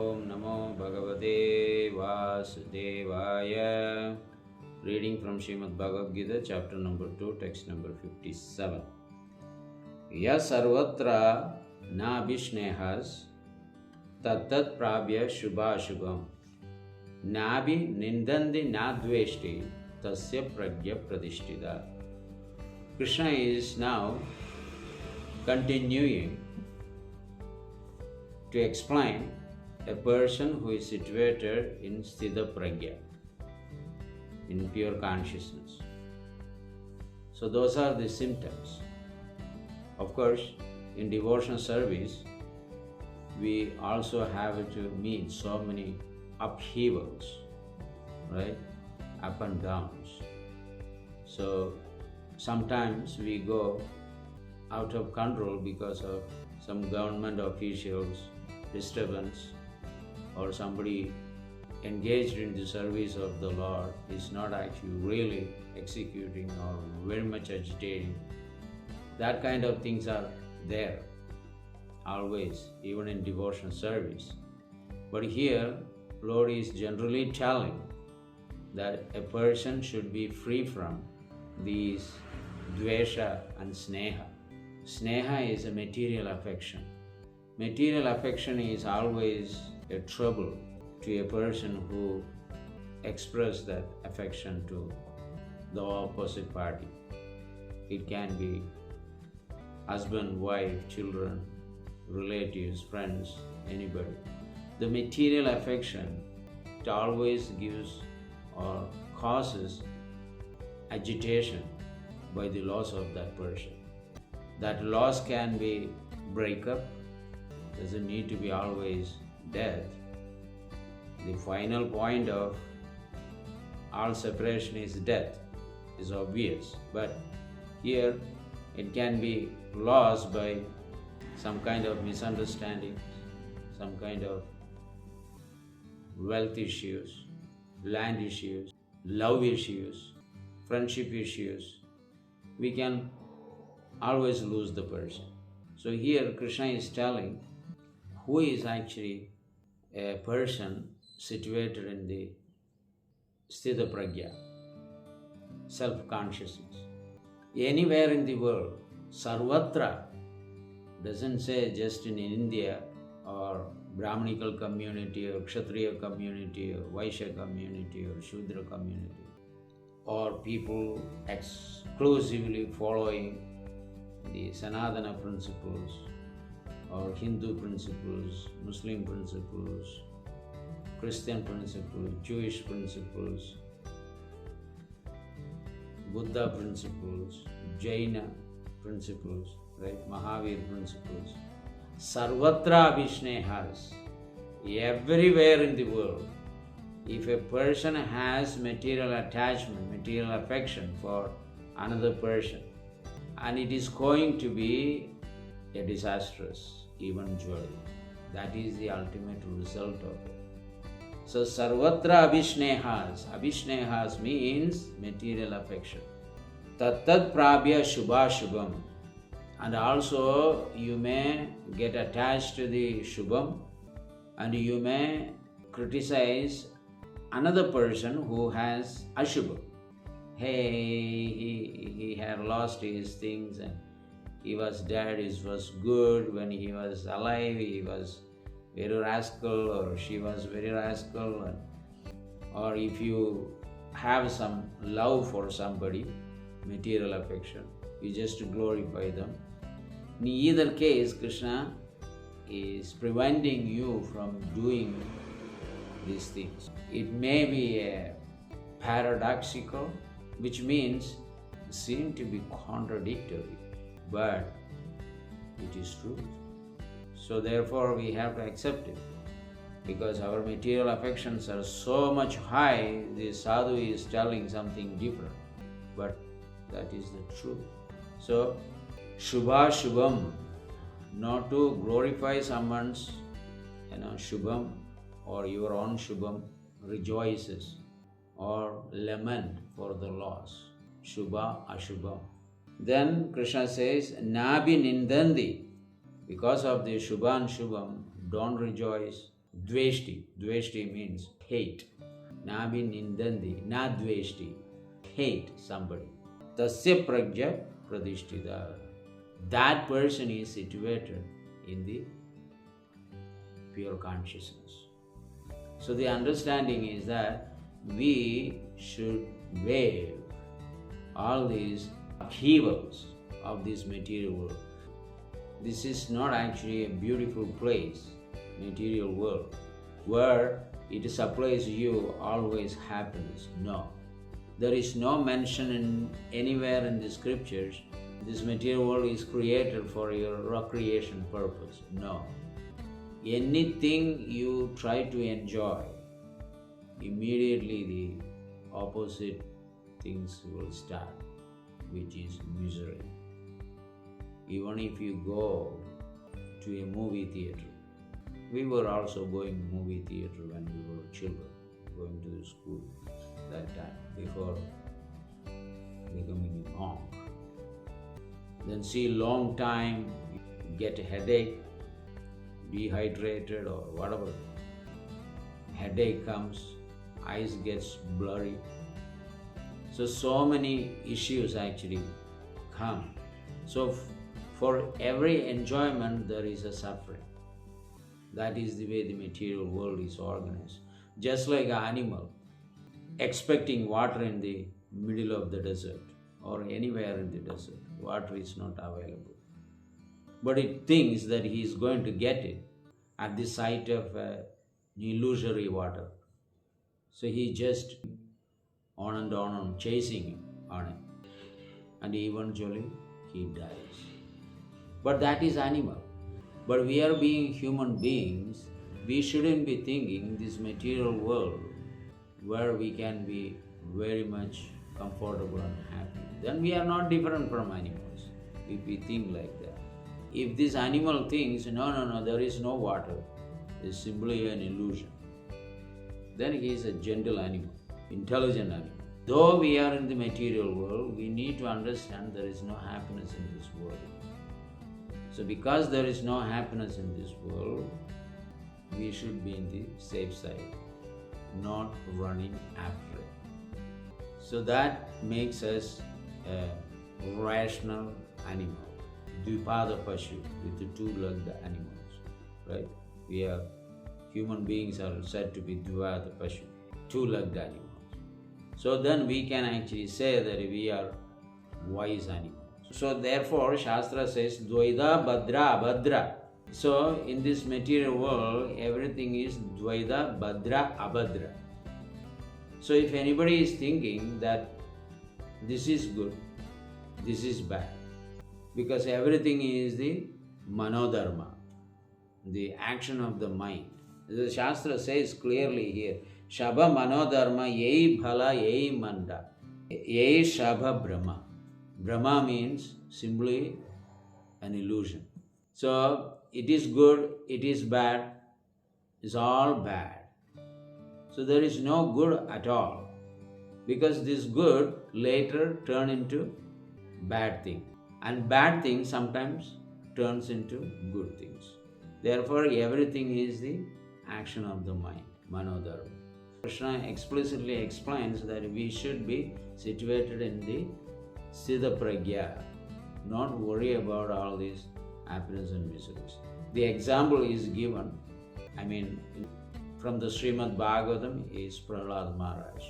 Om Namo Bhagavate Vasudevaya. Reading from Srimad Bhagavad-Gita, chapter number 2, text number 57. Ya sarvatra na vishnehas tattat prabhya shubhashubham nabi nindandi na dveshti tasya pragya pradishtita. Krishna is now continuing to explain a person who is situated in sthita pragya, in pure consciousness. So those are the symptoms. Of course, in devotional service, we also have to meet so many upheavals, right? Up and downs. So sometimes we go out of control because of some government officials' disturbance, or somebody engaged in the service of the Lord is not actually really executing or very much agitating. That kind of things are there always, even in devotional service. But here, Lord is generally telling that a person should be free from these dvesha and sneha. Sneha is a material affection. Material affection is always a trouble to a person who expresses that affection to the opposite party. It can be husband, wife, children, relatives, friends, anybody. The material affection, it always gives or causes agitation by the loss of that person. That loss can be breakup, doesn't need to be always death. The final point of all separation is death, is obvious. But here it can be lost by some kind of misunderstanding, some kind of wealth issues, land issues, love issues, friendship issues. We can always lose the person. So here Krishna is telling who is actually a person situated in the sthita pragya, self-consciousness. Anywhere in the world, sarvatra, doesn't say just in India or Brahmanical community or Kshatriya community or Vaishya community or Shudra community, or people exclusively following the Sanatana principles or Hindu principles, Muslim principles, Christian principles, Jewish principles, Buddha principles, Jaina principles, right? Mahavir principles. Sarvatra Vishnehas, everywhere in the world, if a person has material attachment, material affection for another person, and it is going to be a disastrous eventually. That is the ultimate result of it. So sarvatra abhishnehas. Abhishnehas means material affection. Tattat prabhya shubhashubham. And also you may get attached to the shubham, and you may criticize another person who has ashubham. Hey, he had lost his things and he was dead, he was good. When he was alive, he was very rascal, or she was very rascal. Or if you have some love for somebody, material affection, you just glorify them. In either case, Krishna is preventing you from doing these things. It may be a paradoxical, which means seem to be contradictory, but it is true. So therefore we have to accept it, because our material affections are so much high. The sadhu is telling something different, but that is the truth. So shubha shubham, not to glorify someone's shubham or your own shubham, rejoices or lament for the loss. Shubha ashubham. Then Krishna says, Nabi nindandi. Because of the Shubha and Shubham, don't rejoice, Dveshti. Dveshti means hate. Nabi nindandi, na dveshti. Hate somebody. Tasya prajya pradishtita. That person is situated in the pure consciousness. So the understanding is that we should waive all these upheavals of this material world. This is not actually a beautiful place, material world, where it supplies you always happiness. No. There is no mention anywhere in the scriptures this material world is created for your recreation purpose. No. Anything you try to enjoy, immediately the opposite things will start, which is misery. Even if you go to a movie theater, we were also going to movie theater when we were children, going to the school that time, before becoming a monk. Then see long time, get a headache, dehydrated or whatever. Headache comes, eyes gets blurry. So many issues actually come. So for every enjoyment there is a suffering. That is the way the material world is organized. Just like an animal expecting water in the middle of the desert or anywhere in the desert, water is not available. But it thinks that he is going to get it at the sight of illusory water. So he just on and on chasing on it. And eventually he dies. But that is animal. But we are being human beings, we shouldn't be thinking this material world where we can be very much comfortable and happy. Then we are not different from animals if we think like that. If this animal thinks, no, there is no water, it's simply an illusion, then he is a gentle animal, intelligent animal. Though we are in the material world, we need to understand there is no happiness in this world. So because there is no happiness in this world, we should be in the safe side, not running after it. So that makes us a rational animal, Dvipada Pashu, with the two-legged animals, right? Human beings are said to be Dvipada Pashu, two-legged animals. So then we can actually say that we are wise animals. So therefore, Shastra says, Dvaida Bhadra Abhadra. So in this material world, everything is Dvaida Bhadra Abhadra. So if anybody is thinking that this is good, this is bad, because everything is the manodharma, the action of the mind. The Shastra says clearly here, Shabha manodharma yei bhala yei manda, yei shabha brahma. Brahma means simply an illusion. So it is good, it is bad, it's all bad. So there is no good at all, because this good later turn into bad thing, and bad thing sometimes turns into good things. Therefore everything is the action of the mind, manodharma. Krishna explicitly explains that we should be situated in the Siddha Pragya, not worry about all these happiness and miseries. The example is given, from the Srimad Bhagavatam is Prahlad Maharaj.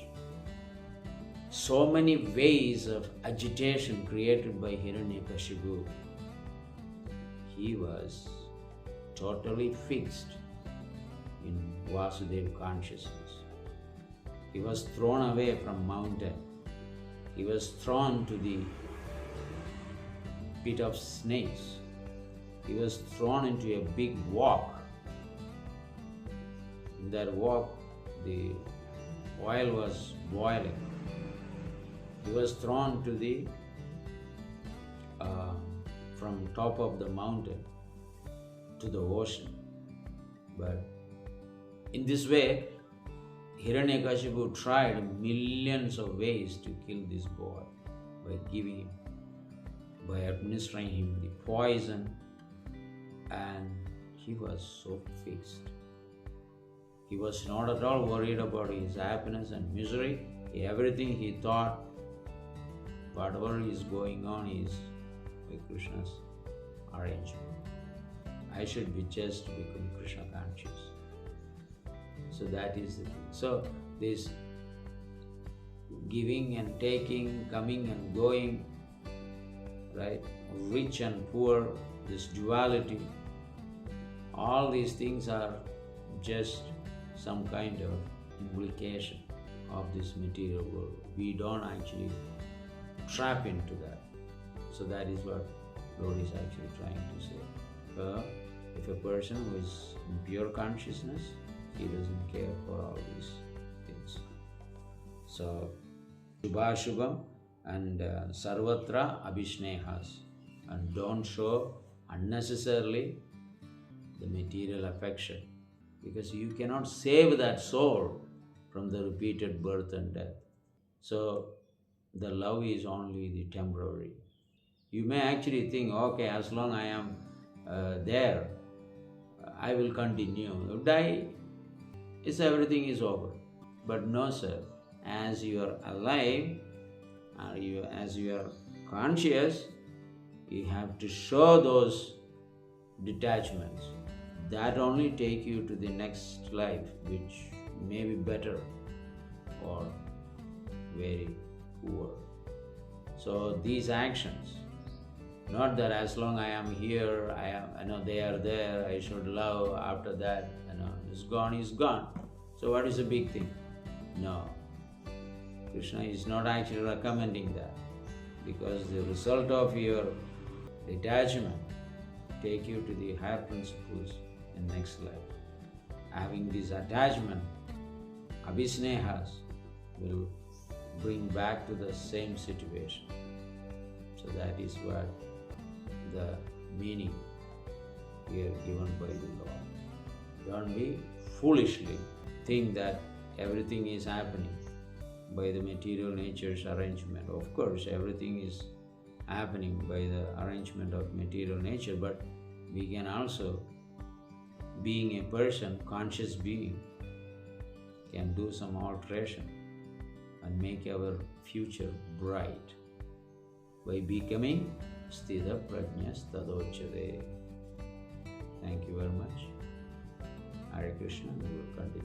So many ways of agitation created by Hiranyakashipu. He was totally fixed in Vasudeva consciousness. He was thrown away from mountain. He was thrown to the pit of snakes. He was thrown into a big wok. In that wok, the oil was boiling. He was thrown to the from top of the mountain to the ocean. But in this way, Hiranyakashipu tried millions of ways to kill this boy by administering him the poison, and he was so fixed. He was not at all worried about his happiness and misery. Everything he thought, whatever is going on is by Krishna's arrangement. I should be just become Krishna conscious. So that is the thing. So this giving and taking, coming and going, right? Rich and poor, this duality, all these things are just some kind of implication of this material world. We don't actually trap into that. So that is what Lord is actually trying to say. If a person who is in pure consciousness, he doesn't care for all these things. So Shubhashubham and Sarvatra Abhishnehas, and don't show unnecessarily the material affection, because you cannot save that soul from the repeated birth and death. So the love is only the temporary. You may actually think, okay, as long I am there, I will continue. You die, everything is over. But no, sir. As you are alive, as you are conscious, you have to show those detachments. That only take you to the next life, which may be better or very poor. So these actions, not that as long I am here, they are there, I should love, after that, it's gone, is gone. So what is the big thing? No. Krishna is not actually recommending that, because the result of your detachment take you to the higher principles in next life. Having this attachment, abhisnehas, will bring back to the same situation. So that is what the meaning here given by the Lord. Don't be foolishly think that everything is happening by the material nature's arrangement. Of course, everything is happening by the arrangement of material nature, but we can also, being a person, conscious being, can do some alteration and make our future bright by becoming Sthita Prajna Tadochade. Thank you very much. Hare Krishna. We will continue.